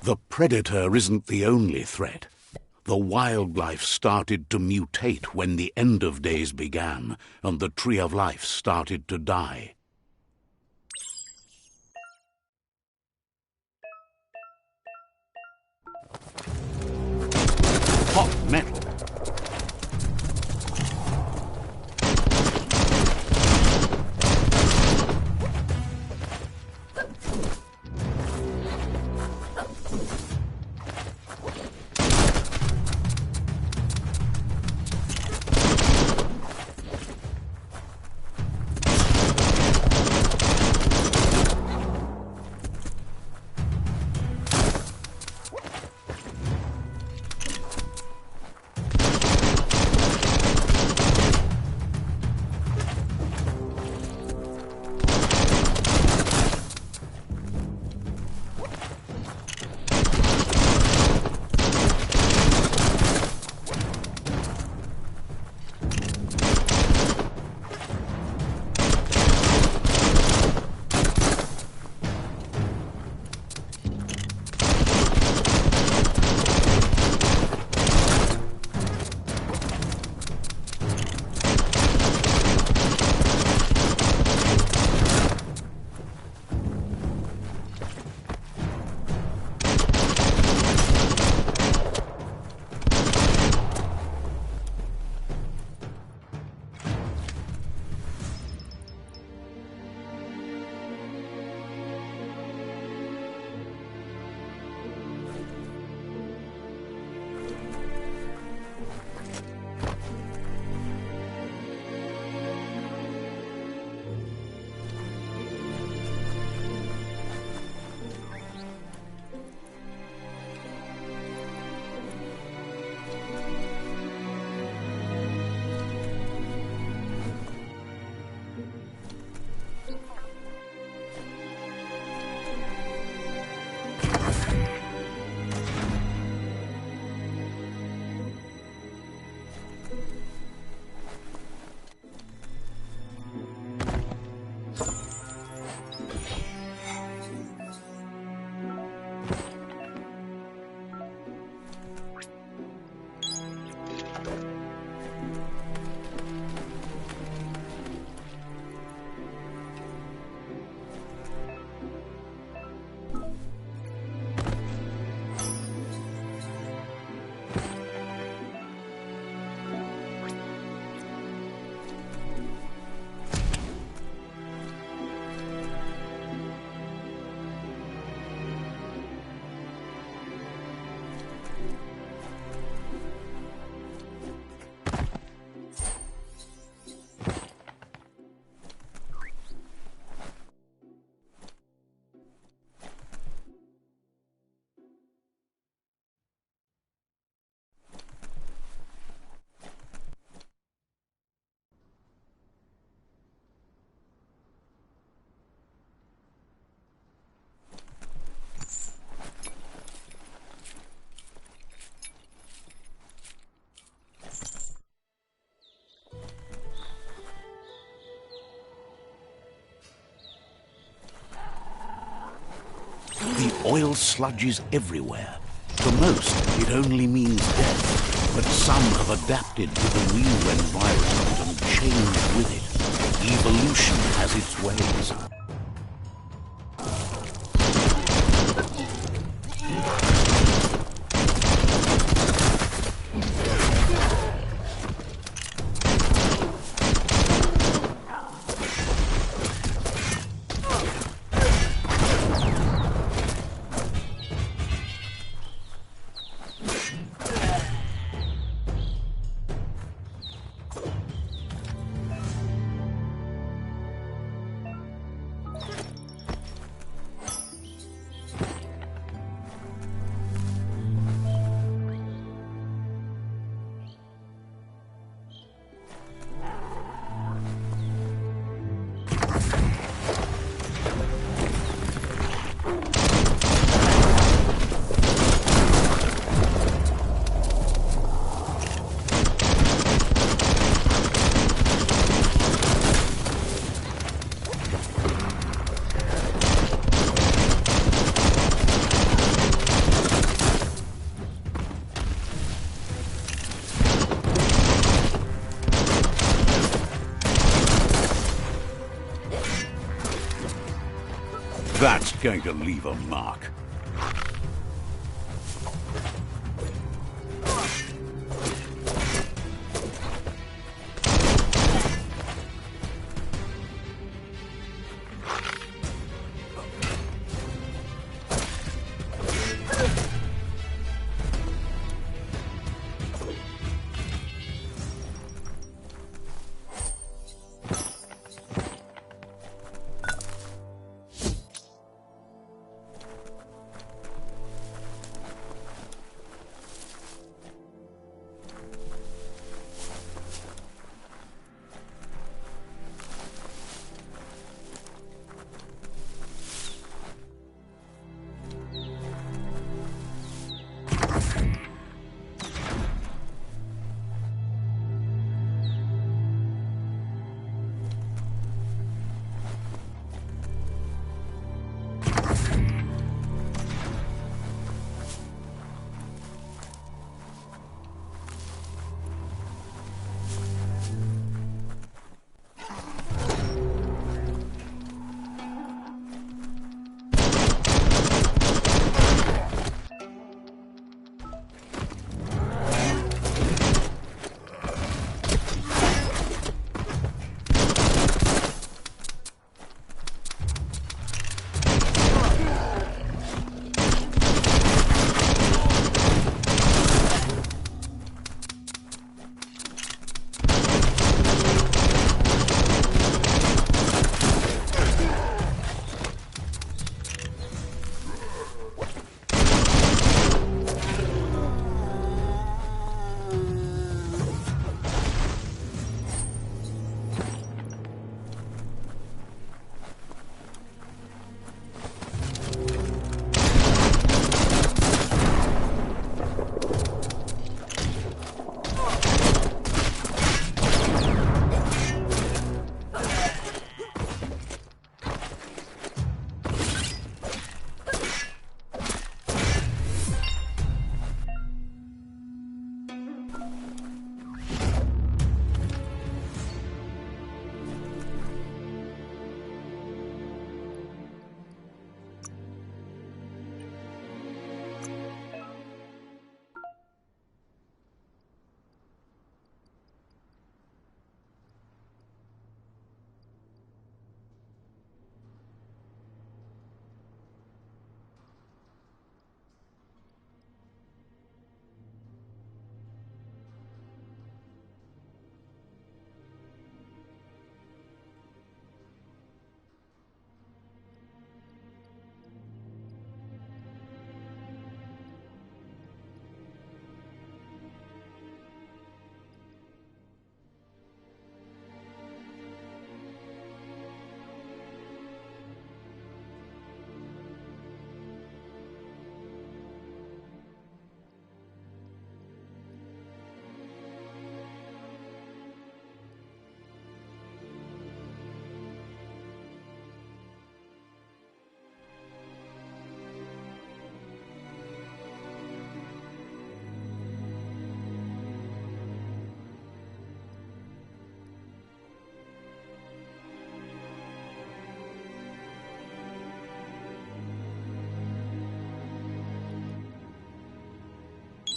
The predator isn't the only threat. The wildlife started to mutate when the end of days began, and the tree of life started to die. Hot metal. The oil sludges everywhere. To most, it only means death, but some have adapted to the new environment and changed with it. Evolution has its ways. going to leave a mark.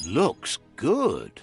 Looks good.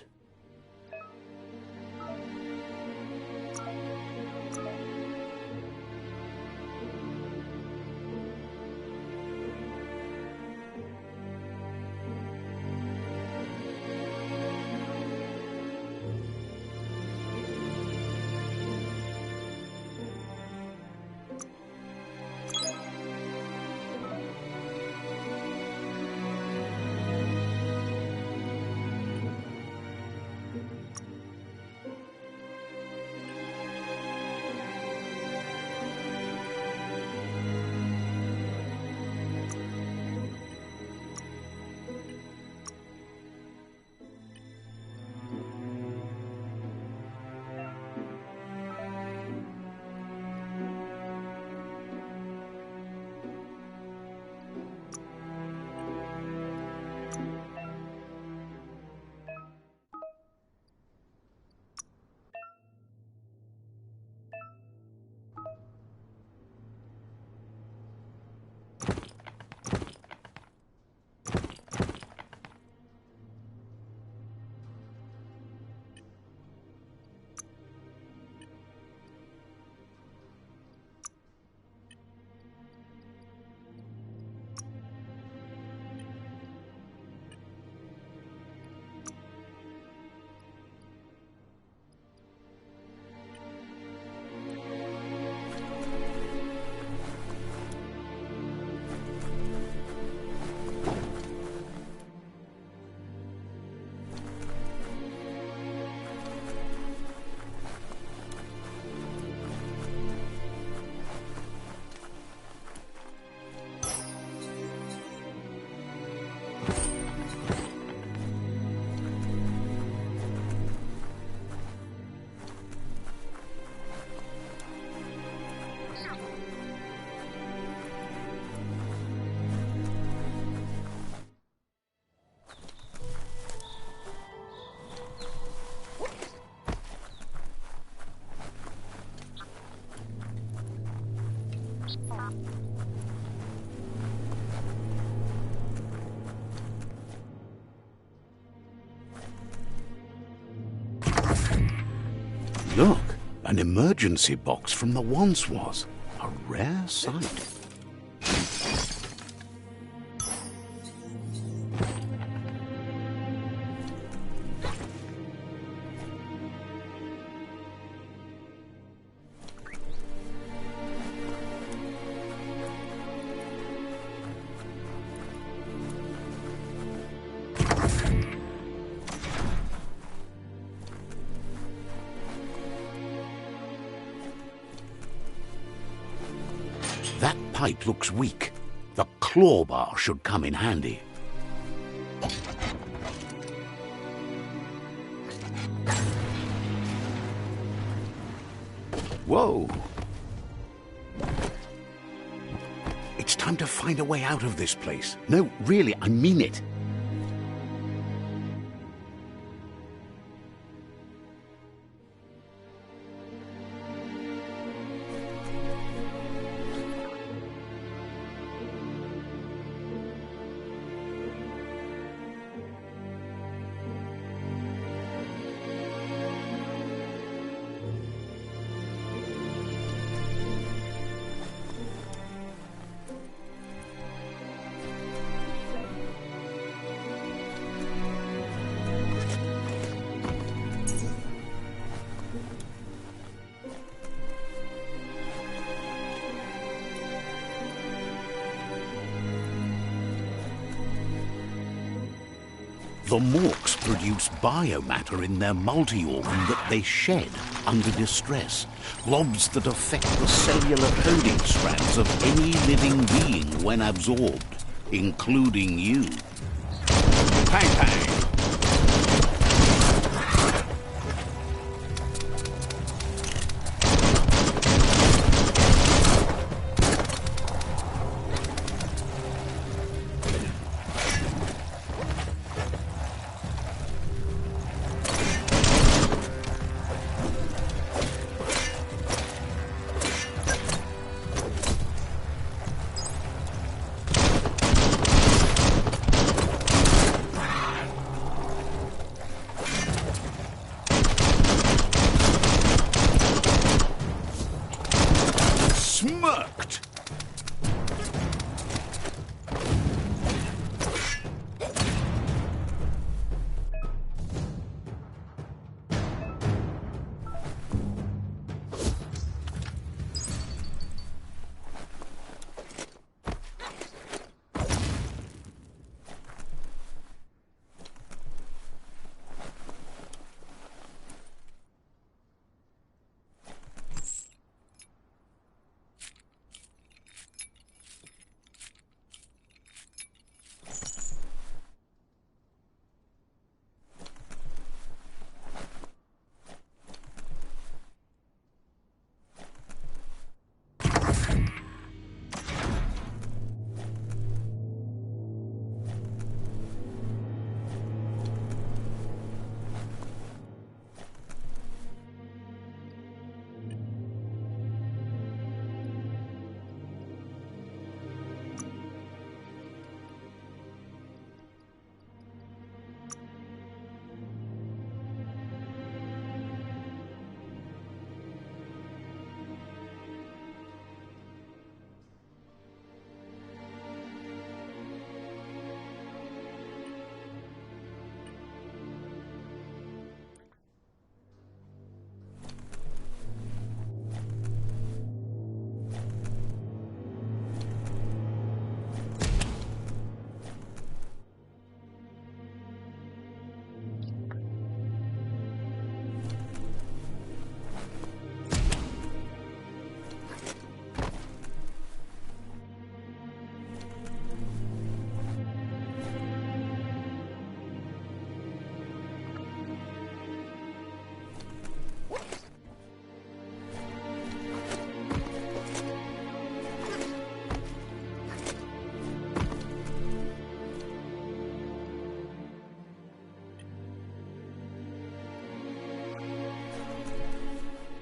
Look, an emergency box from the once was. A rare sight. That pipe looks weak. The claw bar should come in handy. Whoa! It's time to find a way out of this place. No, really, I mean it. The Morks produce biomatter in their multi-organ that they shed under distress. Blobs that affect the cellular coding strands of any living being when absorbed, including you. Pang pang! Smirked!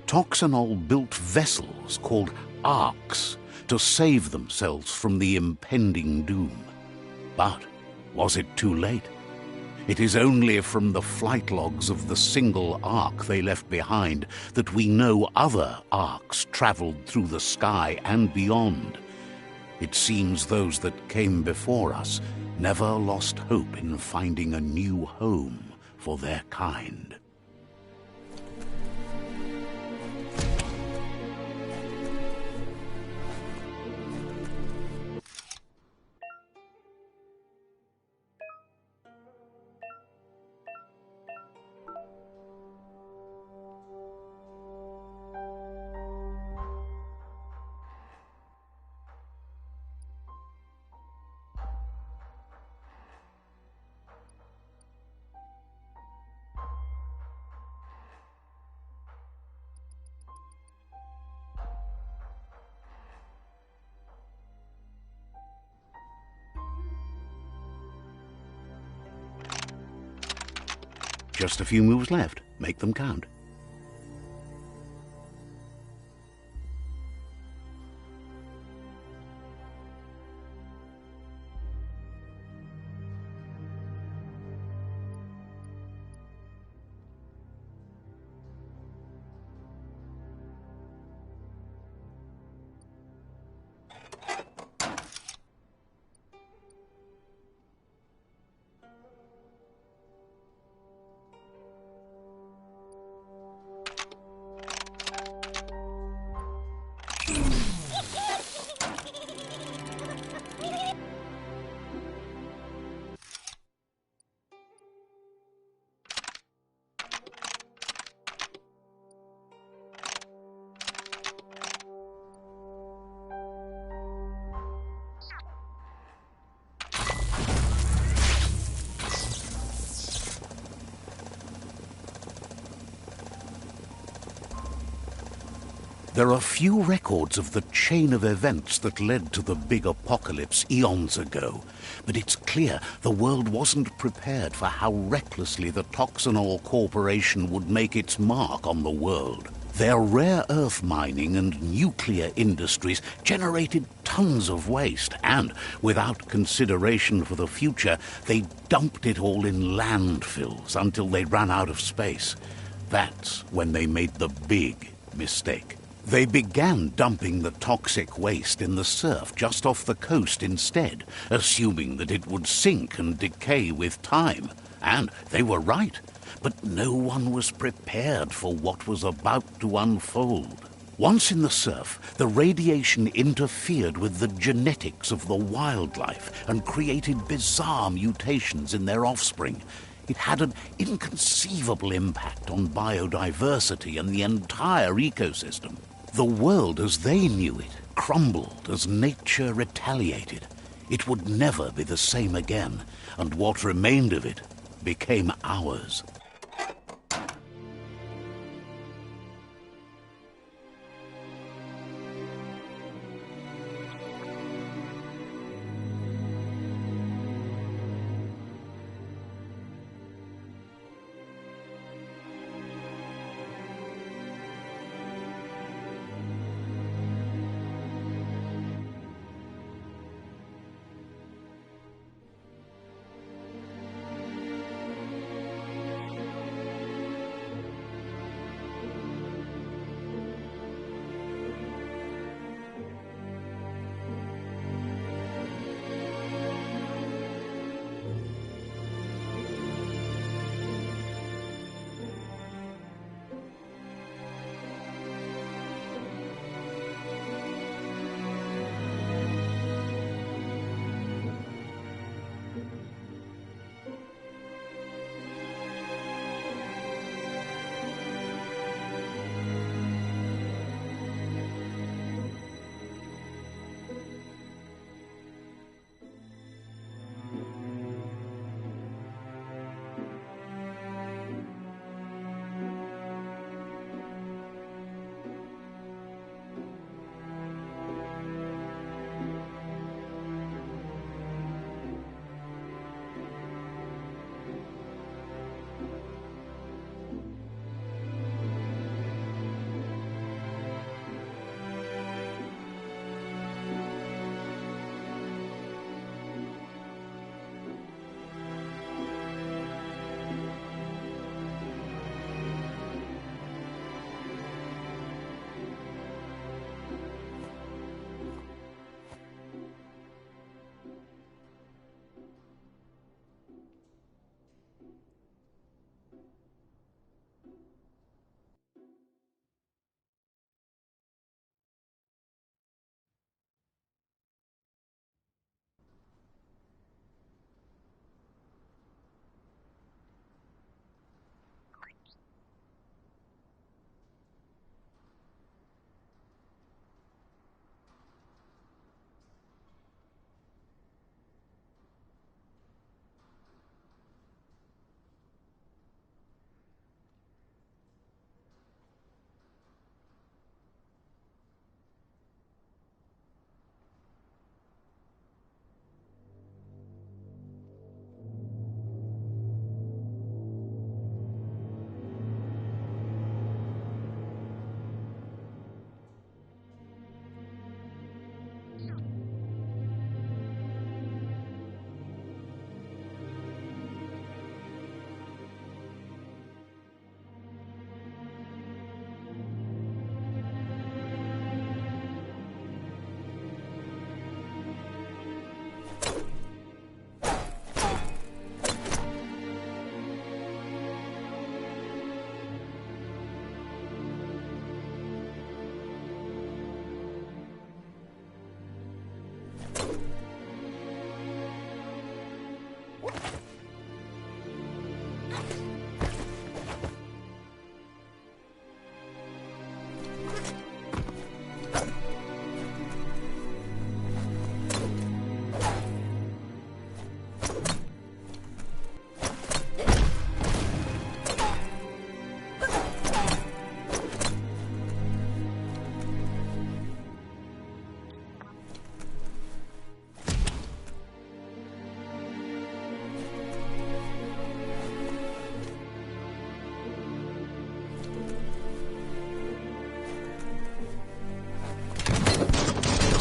Toxanol built vessels called arks to save themselves from the impending doom. But was it too late? It is only from the flight logs of the single ark they left behind that we know other arks traveled through the sky and beyond. It seems those that came before us never lost hope in finding a new home for their kind. Just a few moves left. Make them count. There are few records of the chain of events that led to the big apocalypse eons ago, but it's clear the world wasn't prepared for how recklessly the Toxanol Corporation would make its mark on the world. Their rare earth mining and nuclear industries generated tons of waste, and, without consideration for the future, they dumped it all in landfills until they ran out of space. That's when they made the big mistake. They began dumping the toxic waste in the surf just off the coast instead, assuming that it would sink and decay with time. And they were right. But no one was prepared for what was about to unfold. Once in the surf, the radiation interfered with the genetics of the wildlife and created bizarre mutations in their offspring. It had an inconceivable impact on biodiversity and the entire ecosystem. The world as they knew it crumbled as nature retaliated. It would never be the same again, and what remained of it became ours.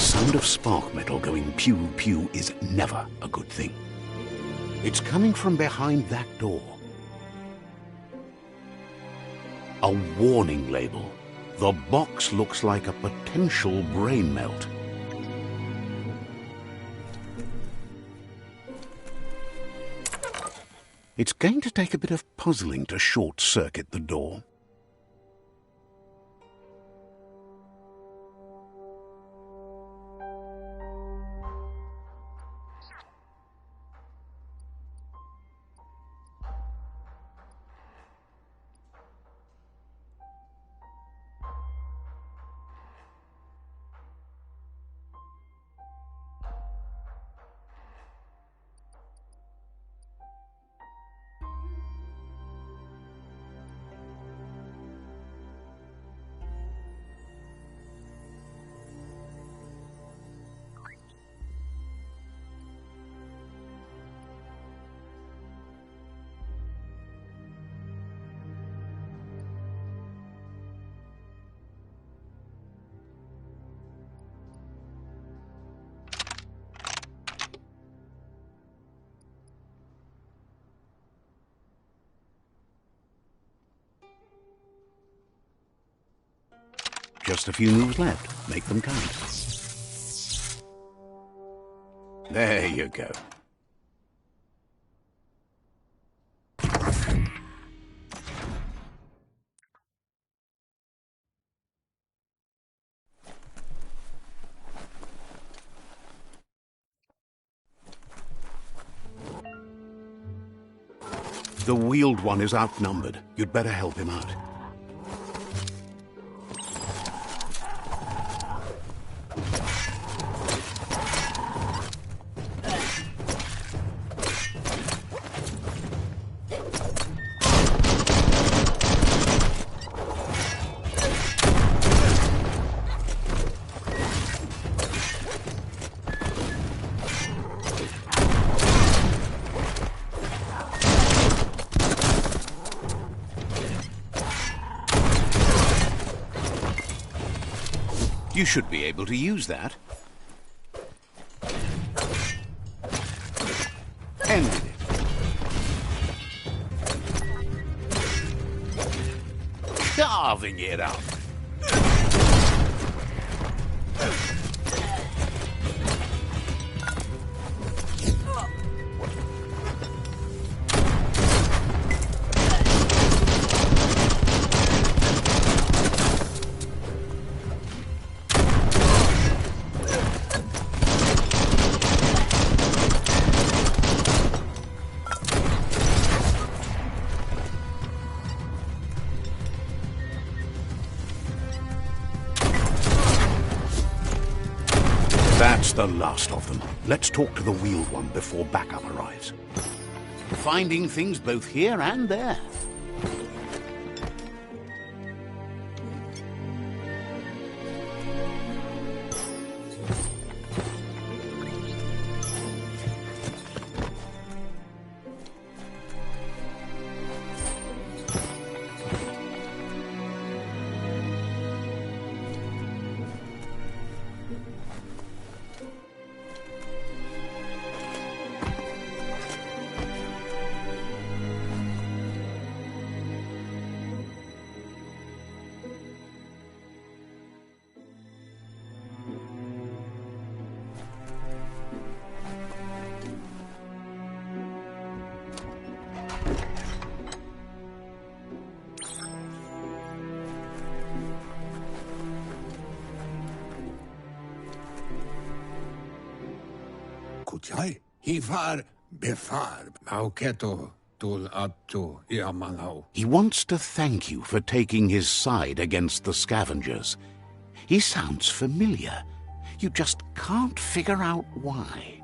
The sound of spark metal going pew-pew is never a good thing. It's coming from behind that door. A warning label. The box looks like a potential brain melt. It's going to take a bit of puzzling to short-circuit the door. Just a few moves left. Make them count. There you go. The wheeled one is outnumbered. You'd better help him out. You should be able to use that. Ended it. Carving it up. That's the last of them. Let's talk to the wheeled one before backup arrives. Finding things both here and there. Kuchai, Hifar, Befar, Mauketo, Tul Attu, Iamanau. He wants to thank you for taking his side against the scavengers. He sounds familiar. You just can't figure out why.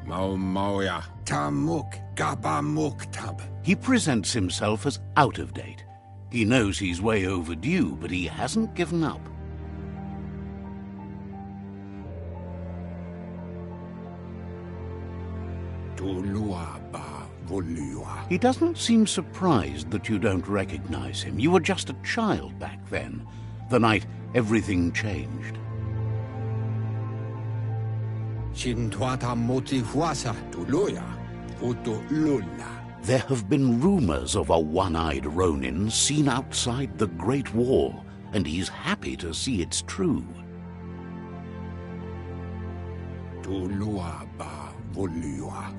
Mau Mauya, Tamuk, Gabamuk Tab. He presents himself as out of date. He knows he's way overdue, but he hasn't given up. He doesn't seem surprised that you don't recognize him. You were just a child back then, the night everything changed. There have been rumors of a one-eyed Ronin seen outside the Great Wall, and he's happy to see it's true.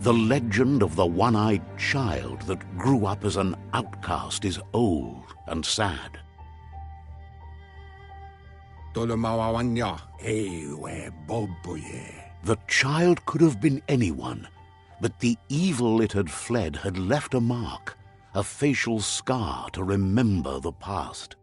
The legend of the one-eyed child that grew up as an outcast is old and sad. The child could have been anyone, but the evil it had fled had left a mark, a facial scar to remember the past.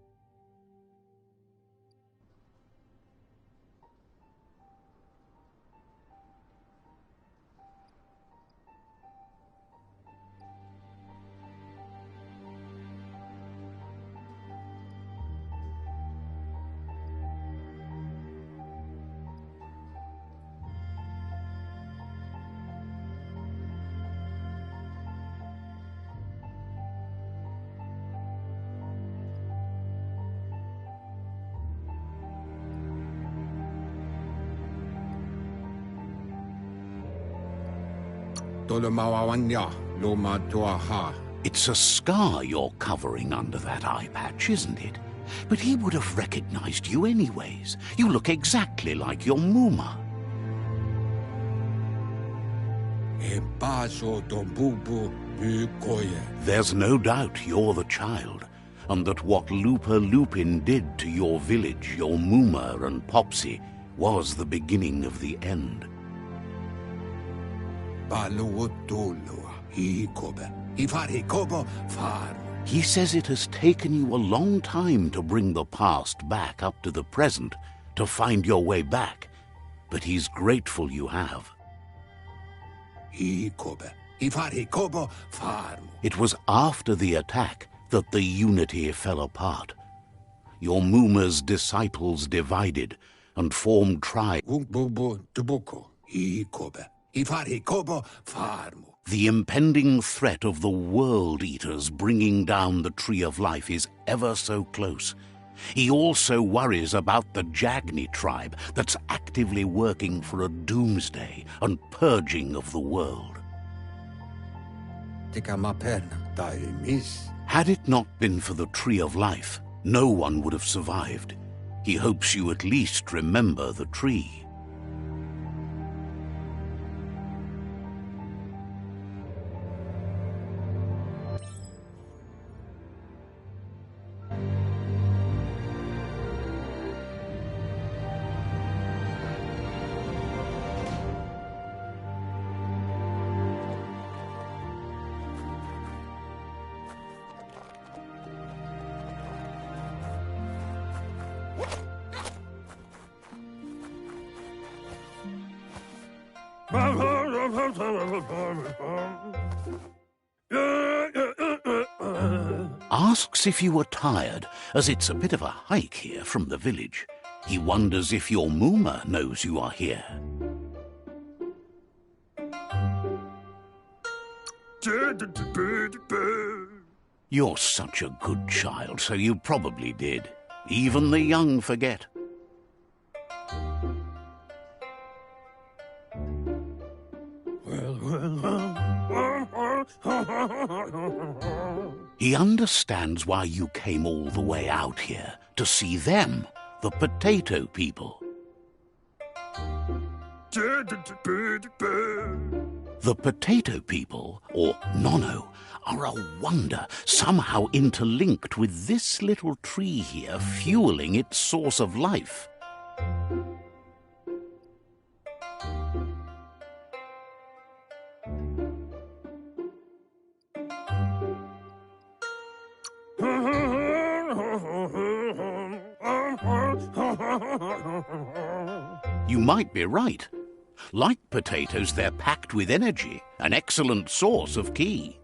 It's a scar you're covering under that eye patch, isn't it? But he would have recognized you anyways. You look exactly like your Muma. There's no doubt you're the child, and that what Lupa Lupin did to your village, your Muma and Popsy, was the beginning of the end. He says it has taken you a long time to bring the past back up to the present, to find your way back, but he's grateful you have. It was after the attack that the unity fell apart. Your Muma's disciples divided and formed tribes. The impending threat of the World Eaters bringing down the Tree of Life is ever so close. He also worries about the Jagni tribe that's actively working for a doomsday and purging of the world. Had it not been for the Tree of Life, no one would have survived. He hopes you at least remember the tree. Asks if you were tired, as it's a bit of a hike here from the village. He wonders if your Muma knows you are here. You're such a good child, so you probably did. Even the young forget. He understands why you came all the way out here, to see them, the potato people. The potato people, or Nono, are a wonder, somehow interlinked with this little tree here, fueling its source of life. You might be right. Like potatoes, they're packed with energy, an excellent source of ki.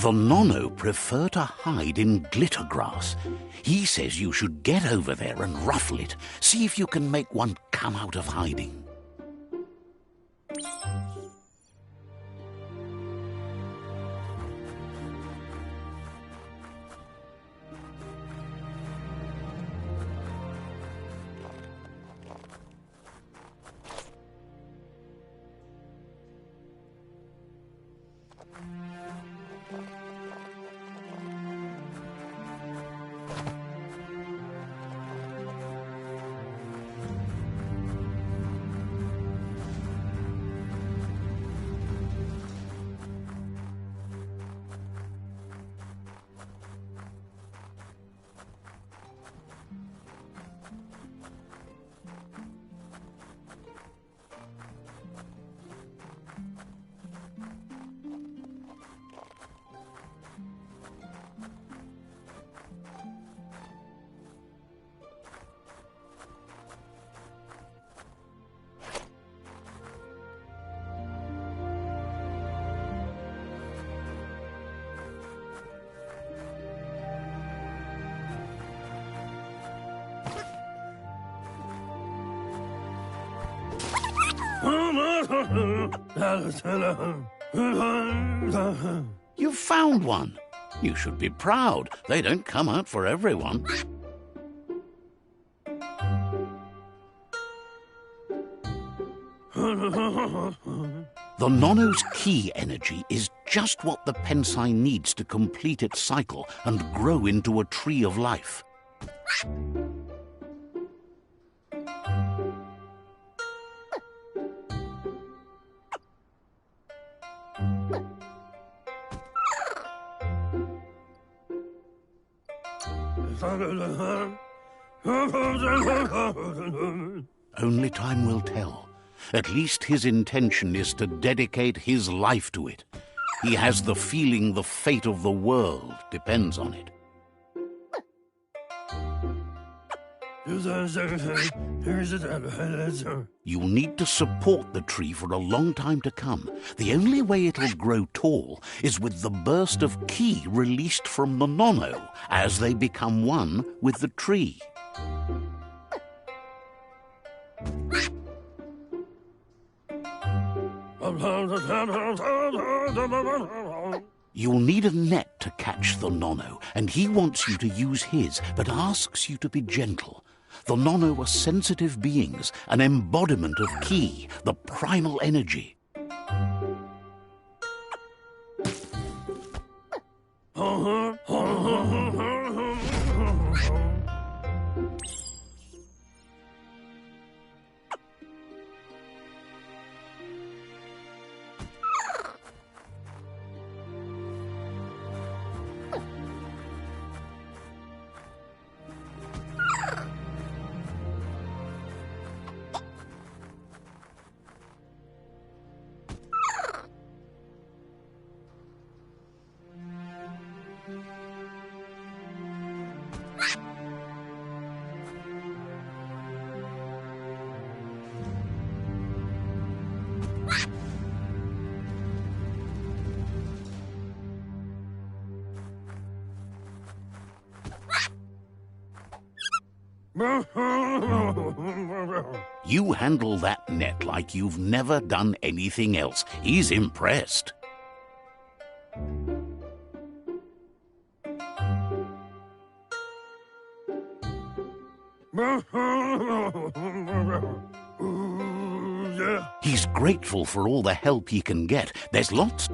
The Nono prefer to hide in glitter grass. He says you should get over there and ruffle it. See if you can make one come out of hiding. You've found one. You should be proud. They don't come out for everyone. The Nono's ki energy is just what the Pensai needs to complete its cycle and grow into a tree of life. Only time will tell. At least his intention is to dedicate his life to it. He has the feeling the fate of the world depends on it. You'll need to support the tree for a long time to come. The only way it'll grow tall is with the burst of ki released from the Nono as they become one with the tree. You'll need a net to catch the Nono, and he wants you to use his, but asks you to be gentle. The Nono are sensitive beings, an embodiment of ki, the primal energy. You handle that net like you've never done anything else. He's impressed. He's grateful for all the help he can get. There's lots.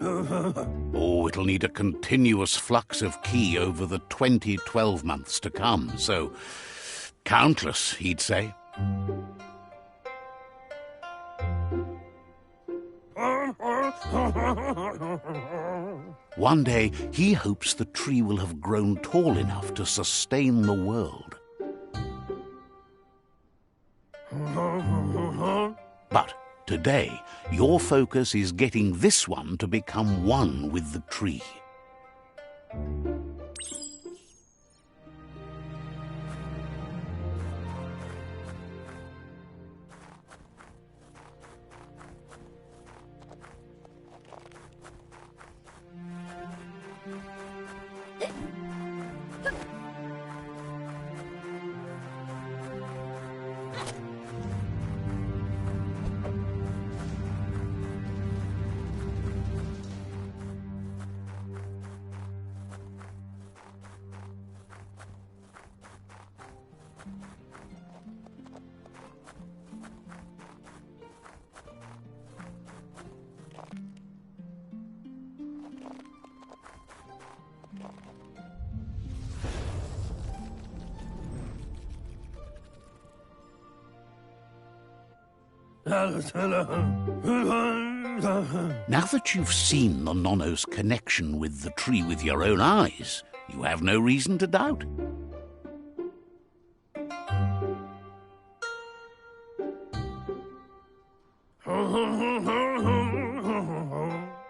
Oh, it'll need a continuous flux of ki over the 12 months to come, so countless, he'd say. One day, he hopes the tree will have grown tall enough to sustain the world. But Today, your focus is getting this one to become one with the tree. Now that you've seen the Nonno's connection with the tree with your own eyes, you have no reason to doubt.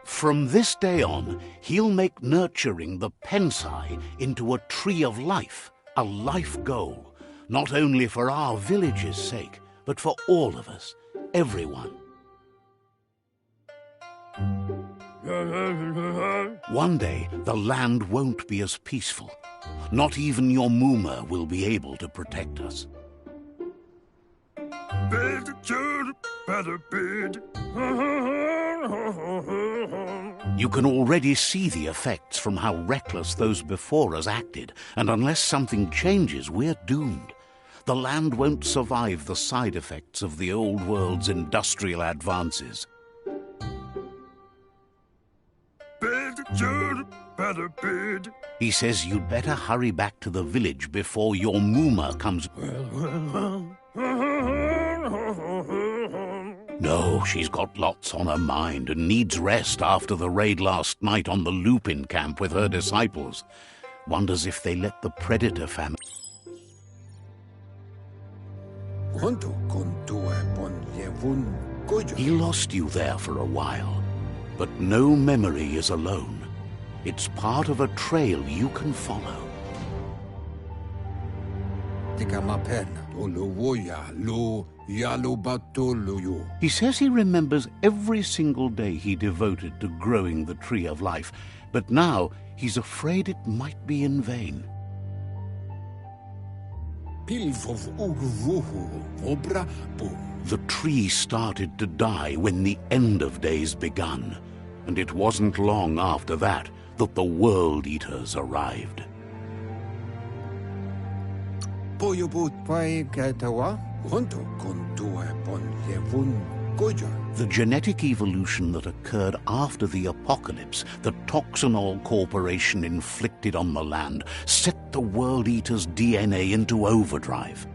From this day on, he'll make nurturing the Pensai into a tree of life, a life goal, not only for our village's sake, but for all of us, everyone. One day, the land won't be as peaceful. Not even your Mooma will be able to protect us. You can already see the effects from how reckless those before us acted, and unless something changes, we're doomed. The land won't survive the side effects of the old world's industrial advances. He says you'd better hurry back to the village before your Mooma comes. No, she's got lots on her mind and needs rest after the raid last night on the Lupin camp with her disciples. Wonders if they let the Predator family... He lost you there for a while, but no memory is alone. It's part of a trail you can follow. He says he remembers every single day he devoted to growing the Tree of Life, but now he's afraid it might be in vain. The tree started to die when the end of days begun, and it wasn't long after that that the World Eaters arrived. The genetic evolution that occurred after the apocalypse that Toxanol Corporation inflicted on the land set the World Eater's DNA into overdrive.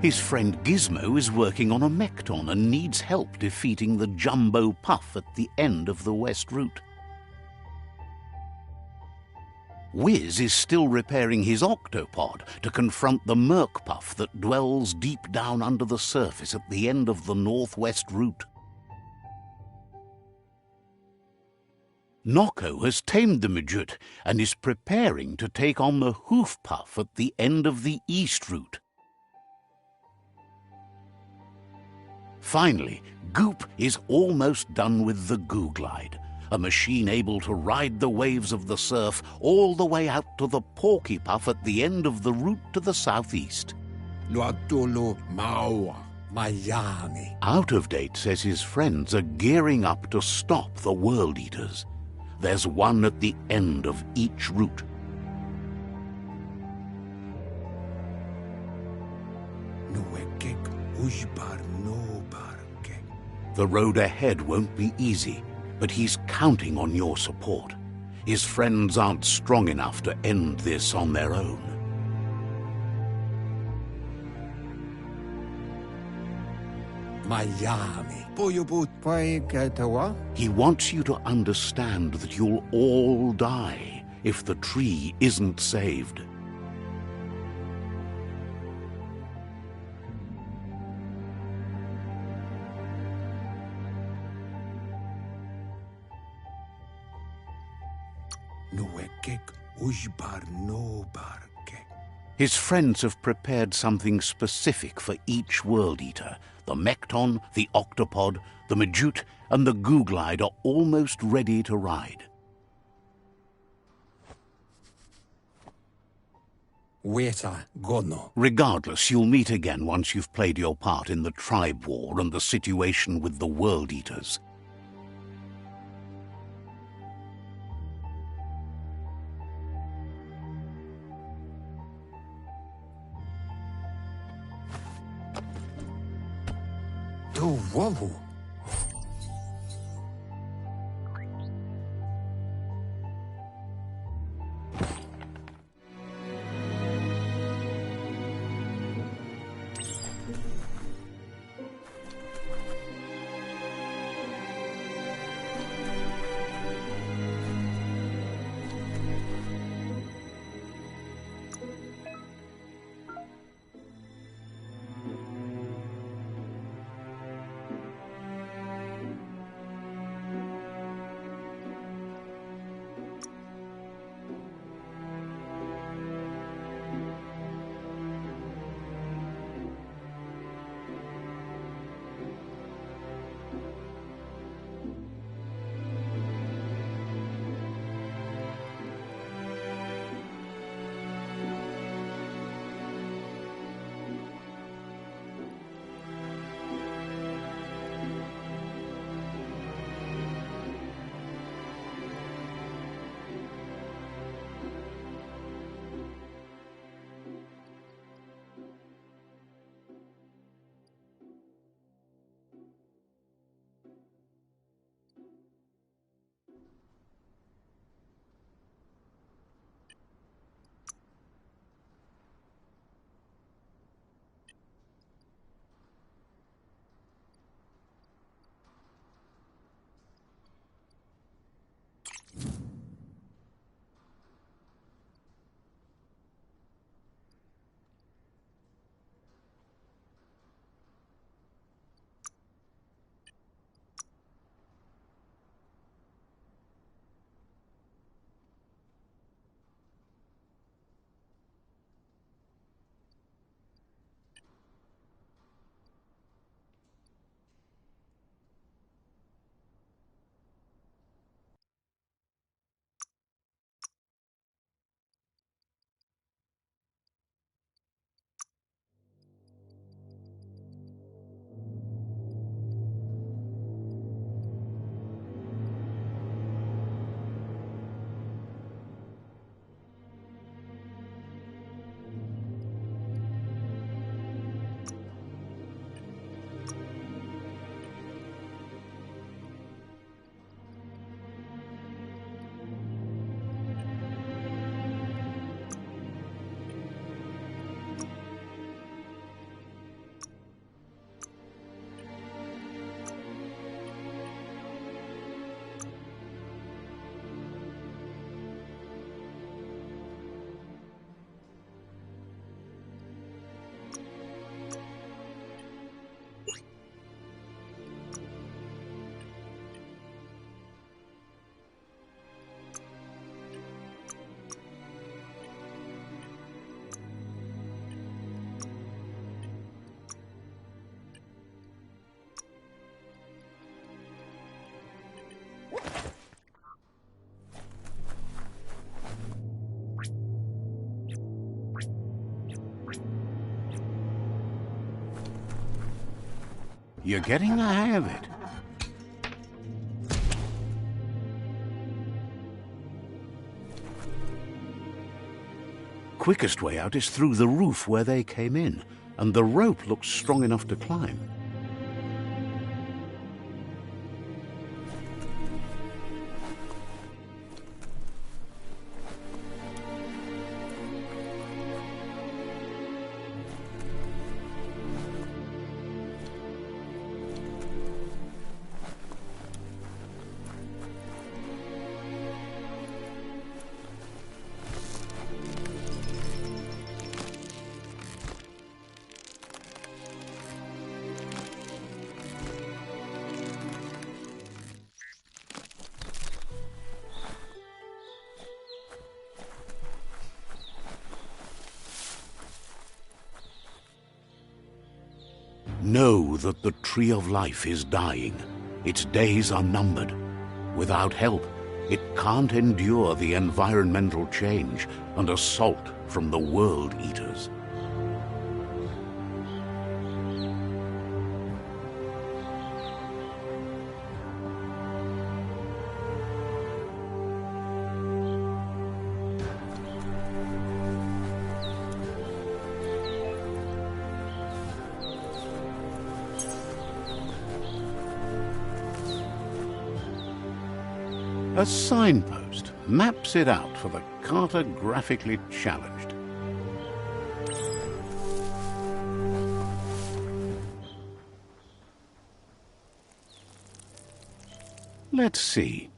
His friend Gizmo is working on a Mekton and needs help defeating the Jumbo Puff at the end of the West Route. Wiz is still repairing his octopod to confront the Merc Puff that dwells deep down under the surface at the end of the Northwest Route. Noko has tamed the Midget and is preparing to take on the Hoof Puff at the end of the East Route. Finally, Goop is almost done with the Googlide, a machine able to ride the waves of the surf all the way out to the Porky Puff at the end of the route to the southeast. Out of Date says his friends are gearing up to stop the World Eaters. There's one at the end of each route. The road ahead won't be easy, but he's counting on your support. His friends aren't strong enough to end this on their own. He wants you to understand that you'll all die if the tree isn't saved. His friends have prepared something specific for each World Eater. The Mekton, the Octopod, the Majute, and the Googlide are almost ready to ride. Regardless, you'll meet again once you've played your part in the tribe war and the situation with the World Eaters. You're getting the hang of it. Quickest way out is through the roof where they came in, and the rope looks strong enough to climb. Know that the Tree of Life is dying. Its days are numbered. Without help, it can't endure the environmental change and assault from the World Eaters. A signpost maps it out for the cartographically challenged. Let's see.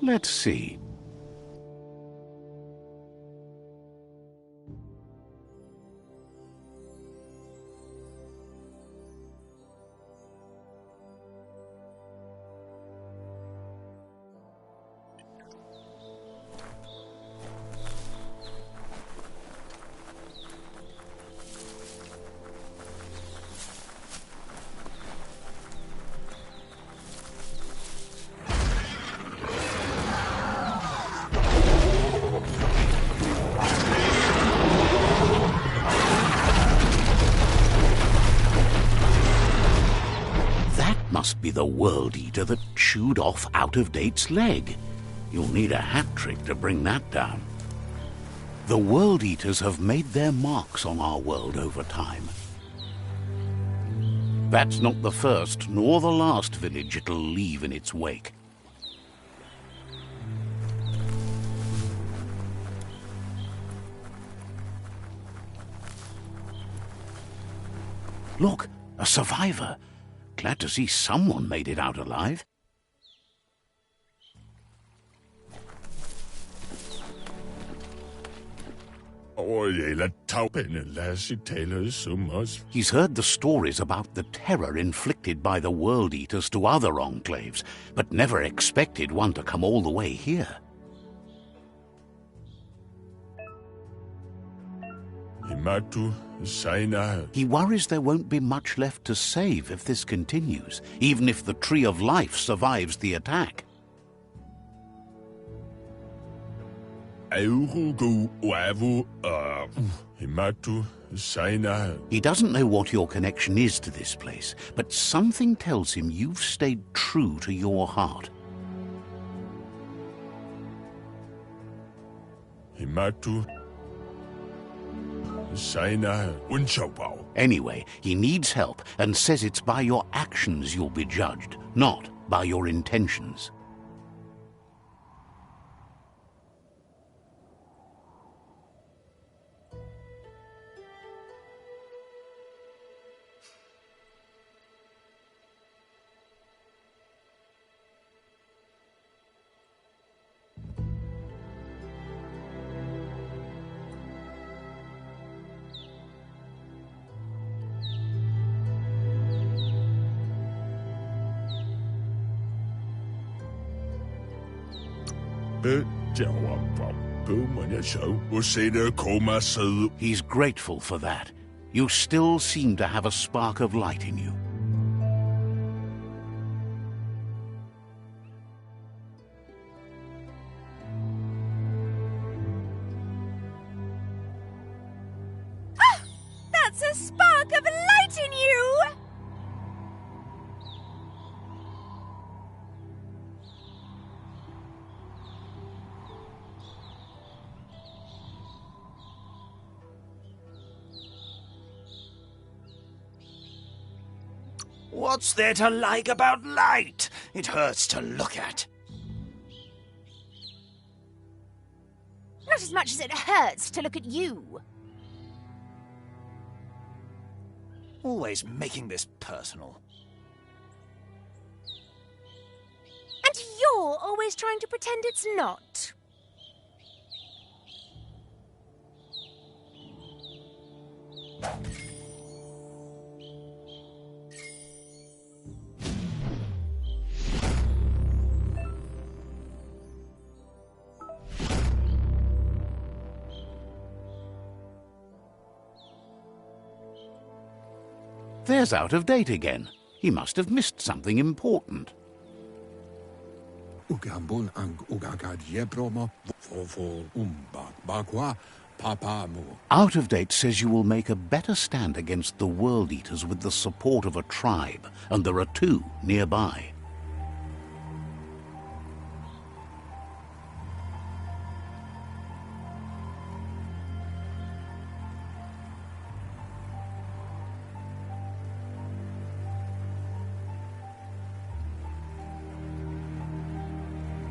Let's see. Must be the World Eater that chewed off Out-of-Date's leg. You'll need a hat trick to bring that down. The World Eaters have made their marks on our world over time. That's not the first nor the last village it'll leave in its wake. Look, a survivor. Glad to see someone made it out alive. He's heard the stories about the terror inflicted by the World Eaters to other enclaves, but never expected one to come all the way here. He worries there won't be much left to save if this continues, even if the Tree of Life survives the attack. He doesn't know what your connection is to this place, but something tells him you've stayed true to your heart. Anyway, he needs help and says it's by your actions you'll be judged, not by your intentions. He's grateful for that. You still seem to have a spark of light in you. Ah! That's a spark of light in you! What's there to like about light? It hurts to look at. Not as much as it hurts to look at you. Always making this personal. And you're always trying to pretend it's not. There's Out of Date again. He must have missed something important. Ugambun ang ugagad yebromo fo umbak bakwa papamu. Out of Date says you will make a better stand against the World Eaters with the support of a tribe, and there are 2 nearby.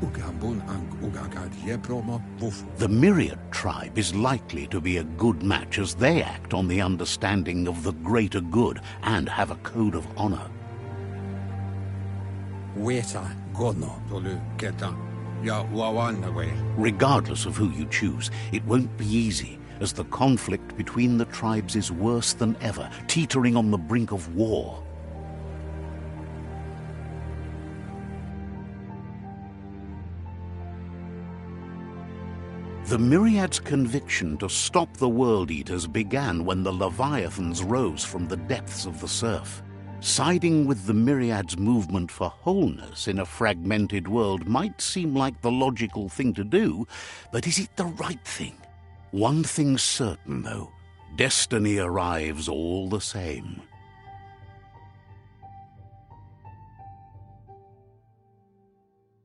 Ugambun ang ugagad yebromo wufo. The Myriad tribe is likely to be a good match as they act on the understanding of the greater good and have a code of honor. Weta gono tolu keta ya wawanawe. Regardless of who you choose, it won't be easy, as the conflict between the tribes is worse than ever, teetering on the brink of war. The Myriad's conviction to stop the World Eaters began when the Leviathans rose from the depths of the surf. Siding with the Myriad's movement for wholeness in a fragmented world might seem like the logical thing to do, but is it the right thing? One thing's certain, though. Destiny arrives all the same.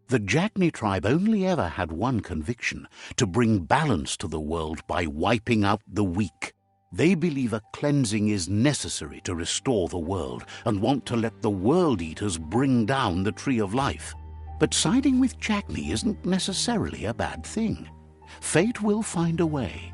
The Jagni tribe only ever had one conviction: to bring balance to the world by wiping out the weak. They believe a cleansing is necessary to restore the world and want to let the World Eaters bring down the Tree of Life. But siding with Jagni isn't necessarily a bad thing. Fate will find a way.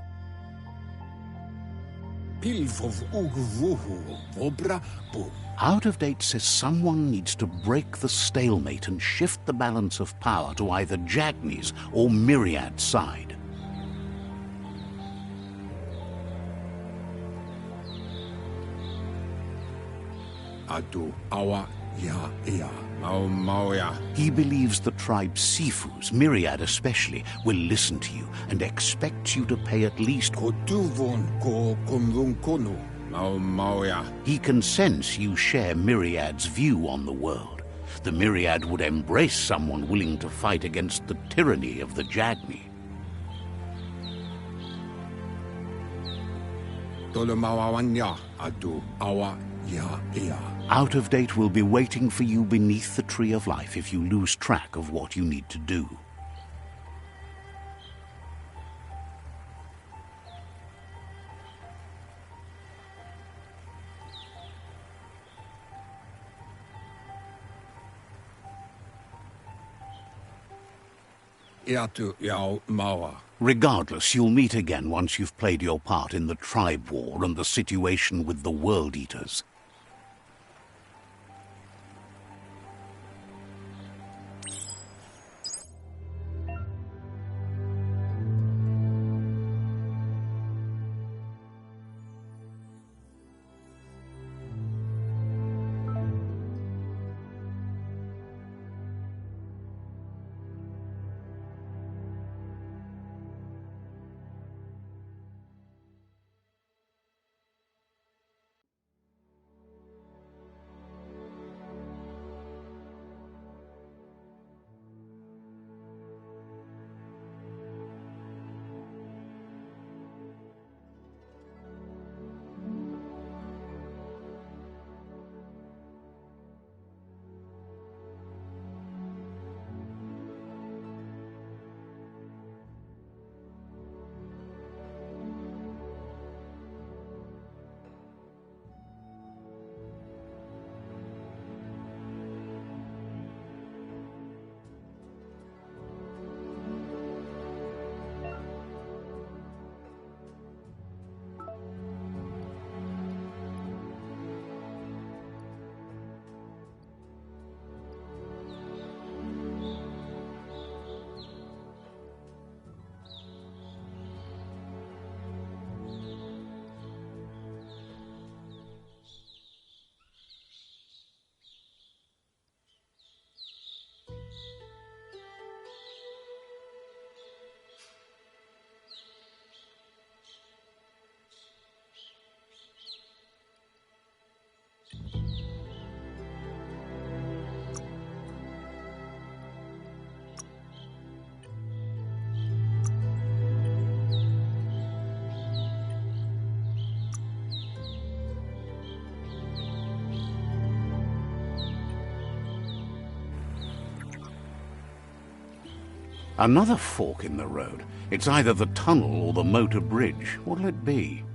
Pilfov ugvuhu vobra bu. Out of Date says someone needs to break the stalemate and shift the balance of power to either Jagni's or Myriad's side. Adu awa ya ya mauya. He believes the tribe Sifus, Myriad especially, will listen to you and expects you to pay at least. Kotuvon ko kumvun kono mauya. He can sense you share Myriad's view on the world. The Myriad would embrace someone willing to fight against the tyranny of the Jagni. Tolomawanya adu awa ya ya. Out of Date will be waiting for you beneath the Tree of Life if you lose track of what you need to do. Iatu yao mawa. Regardless, you'll meet again once you've played your part in the tribe war and the situation with the World Eaters. Another fork in the road. It's either the tunnel or the motor bridge. What'll it be?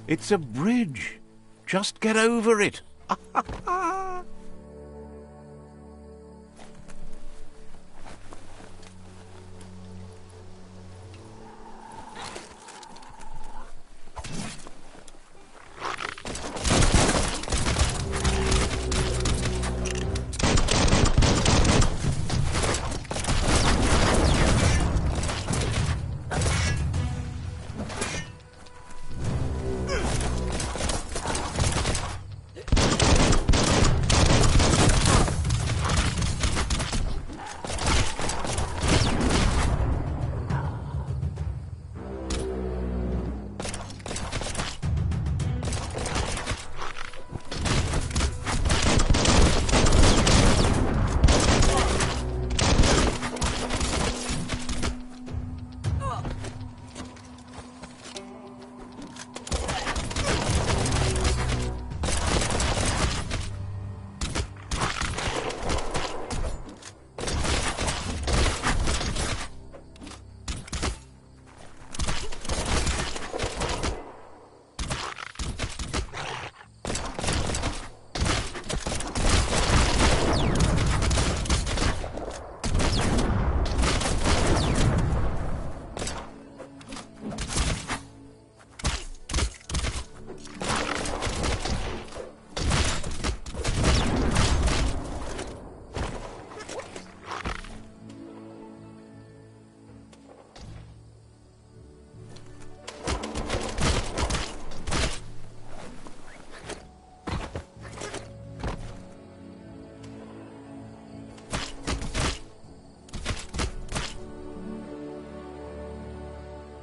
It's a bridge. Just get over it.